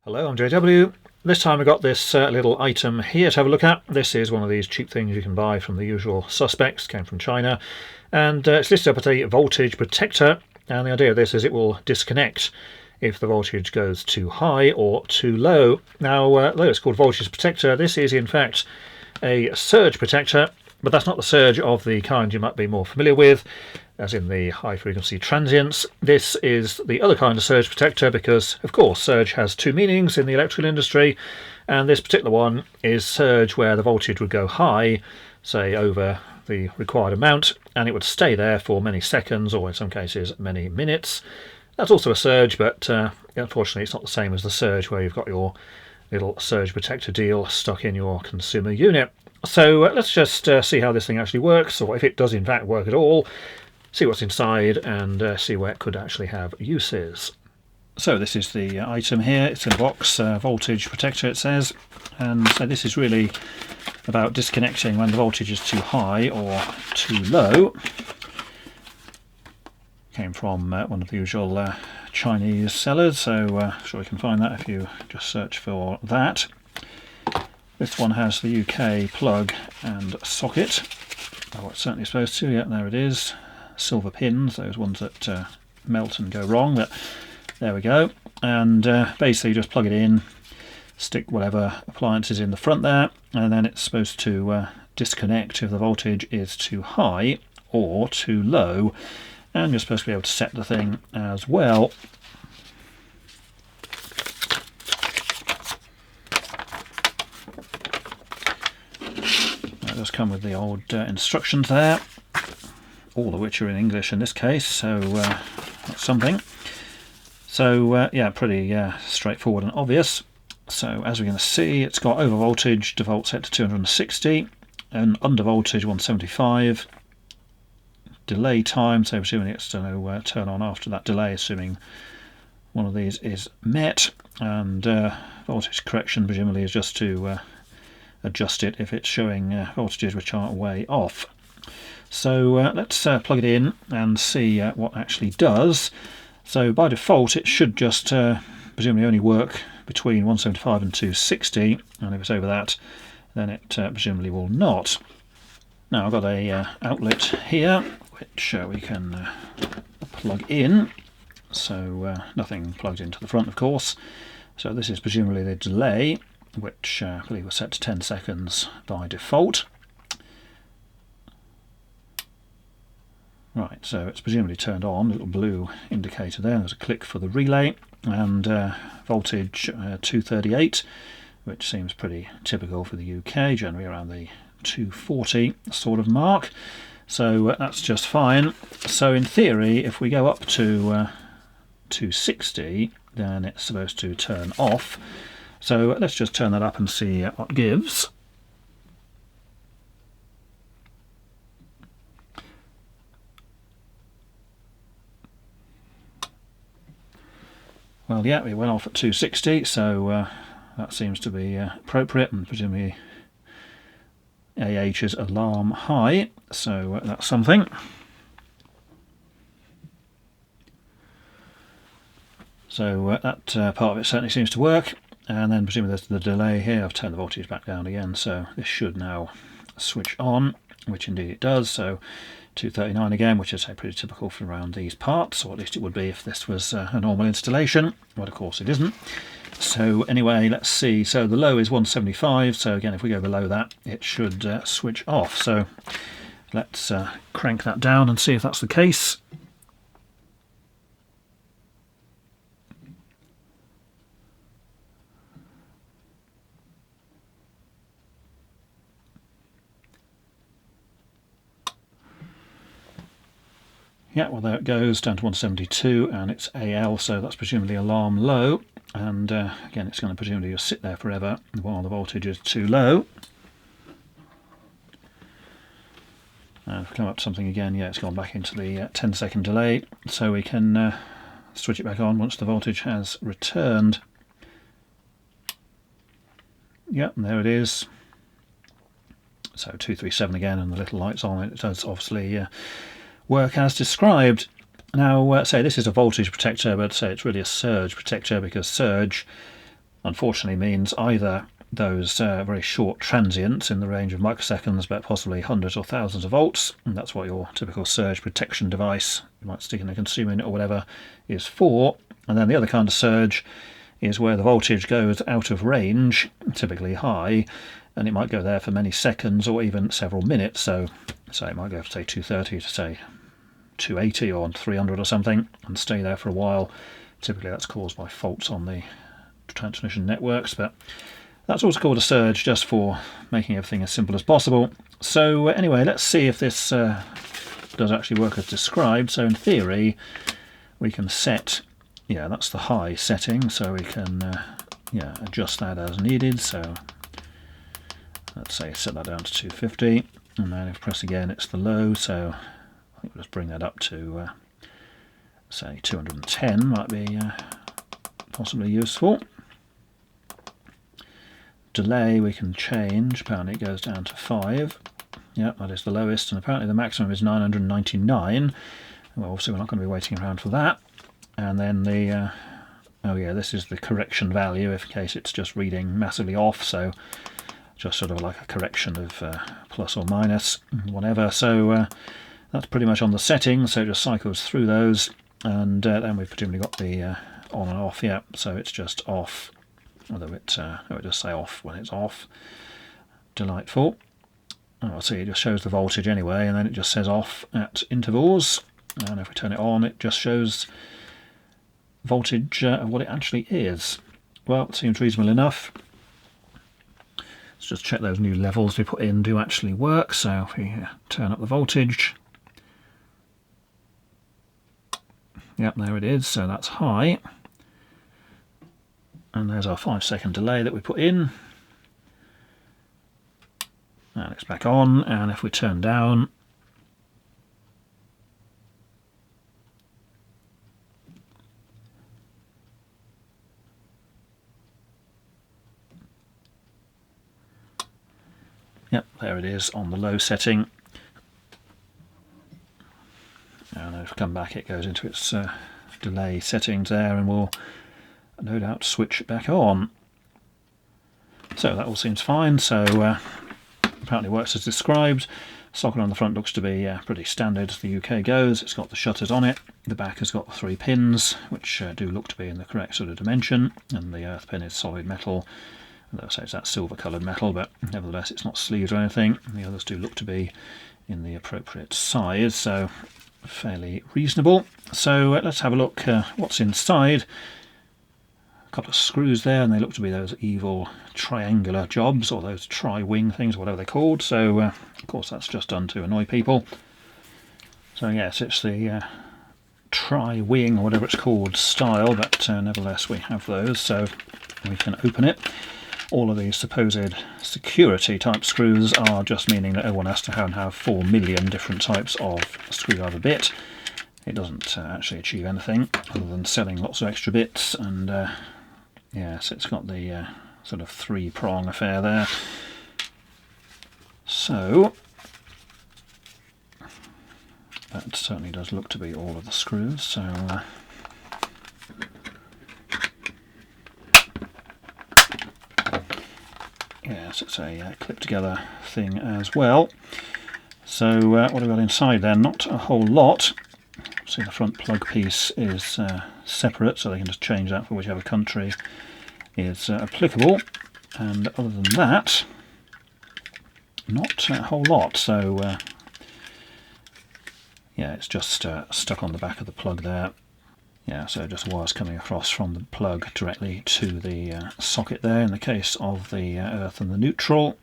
Hello, I'm JW. This time I got this little item here to have a look at. This is one of these cheap things you can buy from the usual suspects, came from China, and it's listed up as a voltage protector, and the idea of this is it will disconnect if the voltage goes too high or too low. Now, though it's called voltage protector, this is in fact a surge protector, but that's not the surge of the kind you might be more familiar with, as in the high frequency transients. This is the other kind of surge protector because, of course, surge has two meanings in the electrical industry, and this particular one is surge where the voltage would go high, say over the required amount, and it would stay there for many seconds, or in some cases many minutes. That's also a surge, but unfortunately it's not the same as the surge where you've got your little surge protector deal stuck in your consumer unit. So let's just see how this thing actually works, or if it does in fact work at all, see what's inside, and see where it could actually have uses. So this is the item here. It's in a box, voltage protector it says, and so this is really about disconnecting when the voltage is too high or too low. Came from one of the usual Chinese sellers, so I'm sure you can find that if you just search for that. This one has the UK plug and socket. Oh, it's certainly supposed to. Yeah, there it is. Silver pins, those ones that melt and go wrong, but there we go. And basically just plug it in, stick whatever appliances in the front there, and then it's supposed to disconnect if the voltage is too high or too low, and you're supposed to be able to set the thing as well. That does come with the old instructions there, all of which are in English in this case, so that's something. So yeah, pretty straightforward and obvious. So as we're going to see, it's got over voltage, default set to 260, and under voltage 175. Delay time, so presuming it's to turn on after that delay, assuming one of these is met, and voltage correction presumably is just to adjust it if it's showing voltages which are way off. So let's plug it in and see what actually does. So by default it should just presumably only work between 175 and 260, and if it's over that then it presumably will not. Now I've got a outlet here which we can plug in, so nothing plugged into the front of course. So this is presumably the delay, which I believe was set to 10 seconds by default. Right, so it's presumably turned on, little blue indicator there. There's a click for the relay, and voltage 238, which seems pretty typical for the UK, generally around the 240 sort of mark. So that's just fine. So in theory, if we go up to 260, then it's supposed to turn off. So let's just turn that up and see what gives. Well, yeah, we went off at 260, so that seems to be appropriate, and presumably AH is alarm high, so that's something. So that part of it certainly seems to work, and then presumably there's the delay here. I've turned the voltage back down again, so this should now switch on, which indeed it does. So 239 again, which is pretty typical for around these parts, or at least it would be if this was a normal installation, but of course it isn't. So anyway, let's see. So the low is 175, so again if we go below that it should switch off. So let's crank that down and see if that's the case. Yeah, well there it goes, down to 172, and it's AL, so that's presumably alarm low, and again it's going to presumably just sit there forever while the voltage is too low. And if we come up to something again, yeah, it's gone back into the 10-second delay, so we can switch it back on once the voltage has returned. Yep, and there it is. So 237 again, and the little lights on it. It does obviously work as described. Now, say this is a voltage protector, but say it's really a surge protector, because surge unfortunately means either those very short transients in the range of microseconds, but possibly hundreds or thousands of volts, and that's what your typical surge protection device you might stick in a consumer unit or whatever is for. And then the other kind of surge is where the voltage goes out of range, typically high, and it might go there for many seconds or even several minutes. So it might go from say 230 to say 280 or 300 or something and stay there for a while. Typically that's caused by faults on the transmission networks, but that's also called a surge, just for making everything as simple as possible. So anyway, let's see if this does actually work as described. So in theory we can set, that's the high setting, so we can adjust that as needed. So let's say set that down to 250, and then if I press again it's the low, so I think we'll just bring that up to say 210 might be possibly useful. Delay we can change, apparently it goes down to 5. Yep, that is the lowest, and apparently the maximum is 999. Well, obviously we're not going to be waiting around for that. And then the this is the correction value, if in case it's just reading massively off, so just sort of like a correction of plus or minus, whatever. So that's pretty much on the settings, so it just cycles through those, and then we've presumably got the on and off, so it's just off, although it just say off when it's off. Delightful. Oh, see, it just shows the voltage anyway, and then it just says off at intervals, and if we turn it on it just shows voltage of what it actually is. Well, it seems reasonable enough. Let's just check those new levels we put in do actually work. So if we turn up the voltage, yep, there it is, so that's high, and there's our 5-second delay that we put in, and it's back on. And if we turn down, yep, there it is on the low setting, and if we come back it goes into its delay settings there, and we'll no doubt switch it back on. So that all seems fine. So apparently works as described. Socket on the front looks to be pretty standard as the UK goes. It's got the shutters on it. The back has got 3 pins, which do look to be in the correct sort of dimension, and the earth pin is solid metal. Although I say it's that silver coloured metal, but nevertheless it's not sleeved or anything. The others do look to be in the appropriate size, so fairly reasonable. So let's have a look what's inside. A couple of screws there, and they look to be those evil triangular jobs, or those tri-wing things, whatever they're called. So of course that's just done to annoy people. So yes, it's the tri-wing or whatever it's called style, but nevertheless we have those, so we can open it. All of these supposed security type screws are just meaning that everyone has to have 4 million different types of screwdriver bit. It doesn't actually achieve anything other than selling lots of extra bits, and yes, it's got the sort of 3-prong affair there. So that certainly does look to be all of the screws. So yes, it's a clip together thing as well. So what have we got inside there? Not a whole lot. See, the front plug piece is separate, so they can just change that for whichever country is applicable, and other than that not a whole lot. So yeah, it's just stuck on the back of the plug there. Yeah, so just wires coming across from the plug directly to the socket there in the case of the earth and the neutral,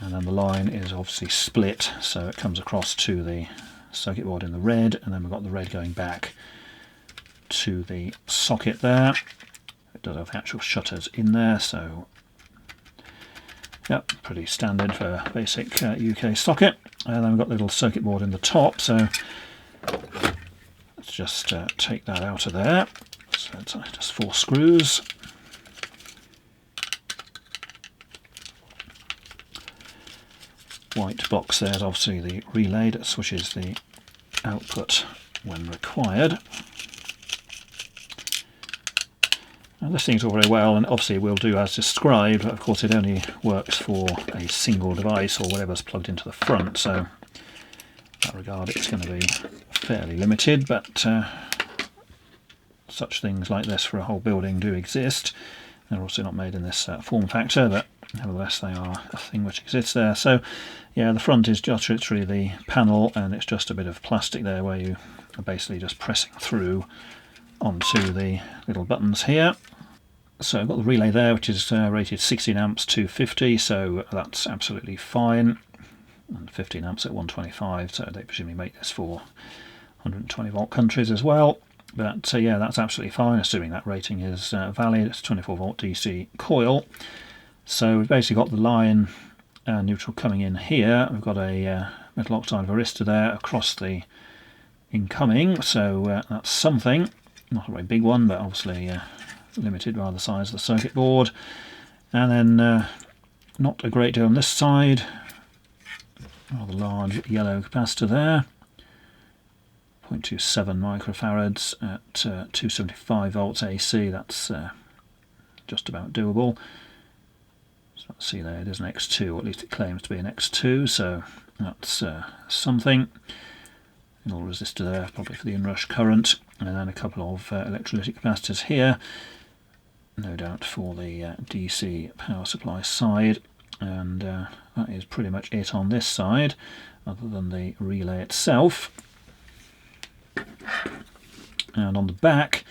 and then the line is obviously split, so it comes across to the circuit board in the red, and then we've got the red going back to the socket there. It does have the actual shutters in there, so yep, pretty standard for a basic UK socket. And then we've got the little circuit board in the top, so let's just take that out of there. So it's just 4 screws. White box there is obviously the relay that switches the output when required. Now, this thing's all very well, and obviously it will do as described, but of course it only works for a single device or whatever's plugged into the front, so in that regard it's going to be fairly limited, but such things like this for a whole building do exist. They're also not made in this form factor, but nevertheless they are a thing which exists there. So yeah, the front is just literally the panel, and it's just a bit of plastic there where you are basically just pressing through onto the little buttons here. So I've got the relay there, which is rated 16 amps 250, so that's absolutely fine, and 15 amps at 125, so they presumably make this for 120 volt countries as well. But yeah, that's absolutely fine, assuming that rating is valid. It's a 24 volt DC coil. So we've basically got the line neutral coming in here. We've got a metal oxide varistor there across the incoming, so that's something. Not a very big one, but obviously limited by the size of the circuit board. And then not a great deal on this side. Rather large yellow capacitor there. 0.27 microfarads at 275 volts AC. That's just about doable. So let's see there, it is an X2, or at least it claims to be an X2, so that's something. A little resistor there, probably for the inrush current, and then a couple of electrolytic capacitors here, no doubt for the DC power supply side, and that is pretty much it on this side, other than the relay itself. And on the back,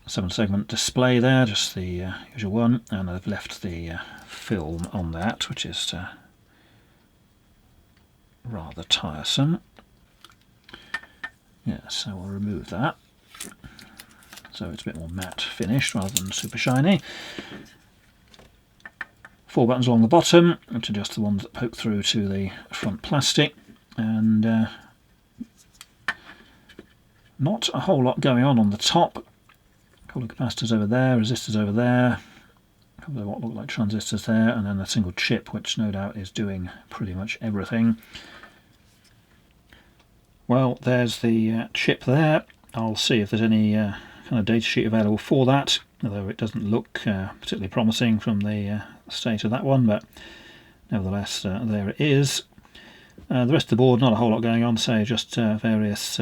7-segment display there, just the usual one, and I've left the film on that, which is rather tiresome. Yeah, so we'll remove that. So it's a bit more matte finished rather than super shiny. 4 buttons along the bottom, which are just the ones that poke through to the front plastic, and not a whole lot going on the top. A couple of capacitors over there, resistors over there, a couple of what look like transistors there, and then a single chip, which no doubt is doing pretty much everything. Well, there's the chip there. I'll see if there's any kind of data sheet available for that, although it doesn't look particularly promising from the state of that one, but nevertheless there it is. The rest of the board, not a whole lot going on, so just various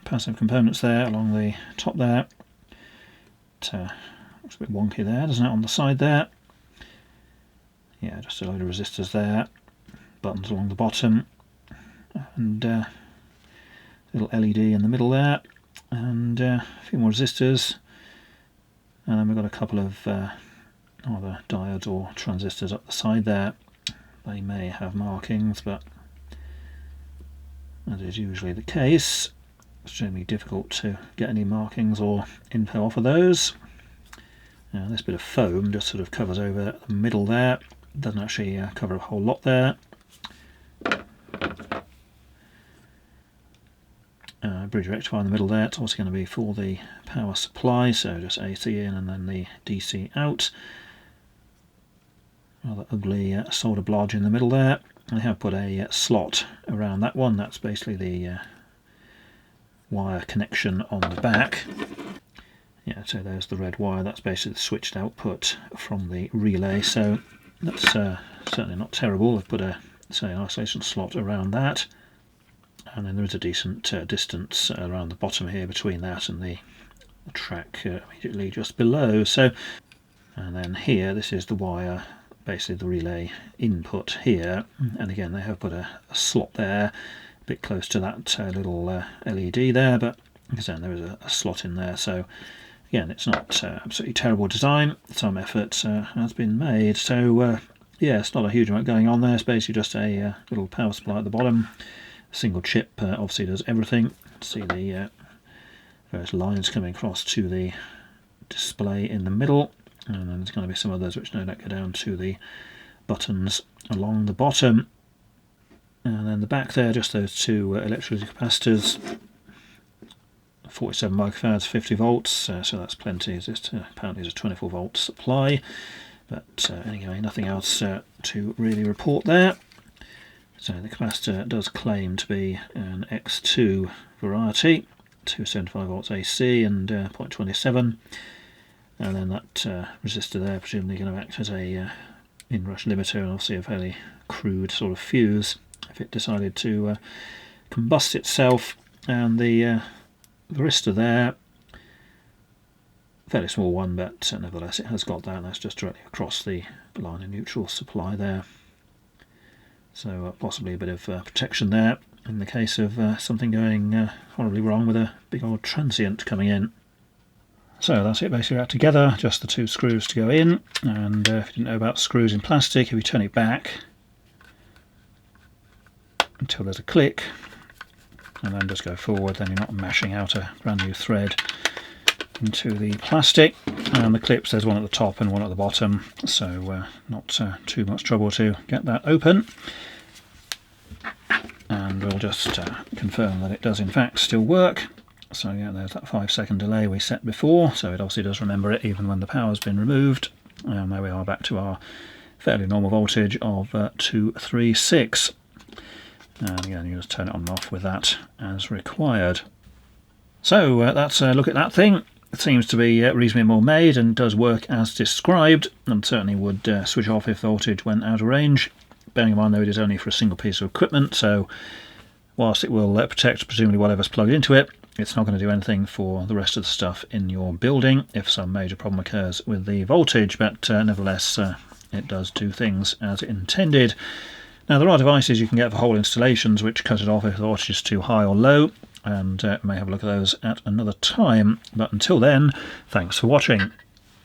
passive components there along the top there. It looks a bit wonky there, doesn't it, on the side there? Yeah, just a load of resistors there, buttons along the bottom, and little LED in the middle there, and a few more resistors, and then we've got a couple of either diodes or transistors up the side there. They may have markings, but as is usually the case, extremely difficult to get any markings or info off of those. Now this bit of foam just sort of covers over the middle there, doesn't actually cover a whole lot there. Bridge rectifier in the middle there, it's also going to be for the power supply, so just AC in and then the DC out. Rather ugly solder blodge in the middle there. I have put a slot around that one, that's basically the wire connection on the back. Yeah, so there's the red wire, that's basically the switched output from the relay, so that's certainly not terrible. I've put an isolation slot around that. And then there is a decent distance around the bottom here between that and the track immediately just below. So, and then here, this is the wire, basically the relay input here. And again, they have put a slot there, a bit close to that little LED there, but again, there is a slot in there. So again, it's not absolutely terrible design. Some effort has been made. So yeah, it's not a huge amount going on there. It's basically just a little power supply at the bottom. Single chip obviously does everything. See the various lines coming across to the display in the middle, and then there's going to be some others which no doubt go down to the buttons along the bottom. And then the back there, just those two electrolytic capacitors, 47 microfarads, 50 volts, so that's plenty. Apparently it's a 24 volt supply, but anyway, nothing else to really report there. So the capacitor does claim to be an X2 variety, 275 volts AC and 0.27. and then that resistor there presumably going to act as a inrush limiter, and obviously a fairly crude sort of fuse if it decided to combust itself. And the resistor there, fairly small one, but nevertheless it has got that, and that's just directly across the line of neutral supply there. So possibly a bit of protection there in the case of something going horribly wrong with a big old transient coming in. So that's it basically out together, just the two screws to go in. And if you didn't know about screws in plastic, if you turn it back until there's a click and then just go forward, then you're not mashing out a brand new thread into the plastic. And the clips, there's one at the top and one at the bottom, so not too much trouble to get that open. And we'll just confirm that it does in fact still work. So yeah, there's that 5-second delay we set before, so it obviously does remember it even when the power's been removed. And there we are, back to our fairly normal voltage of 236. And again, you just turn it on and off with that as required. So that's a look at that thing. It seems to be reasonably well made and does work as described, and certainly would switch off if voltage went out of range. Bearing in mind though it is only for a single piece of equipment, so whilst it will protect presumably whatever's plugged into it, it's not going to do anything for the rest of the stuff in your building if some major problem occurs with the voltage, but nevertheless it does do things as intended. Now there are devices you can get for whole installations which cut it off if the voltage is too high or low, and may have a look at those at another time. But until then, thanks for watching.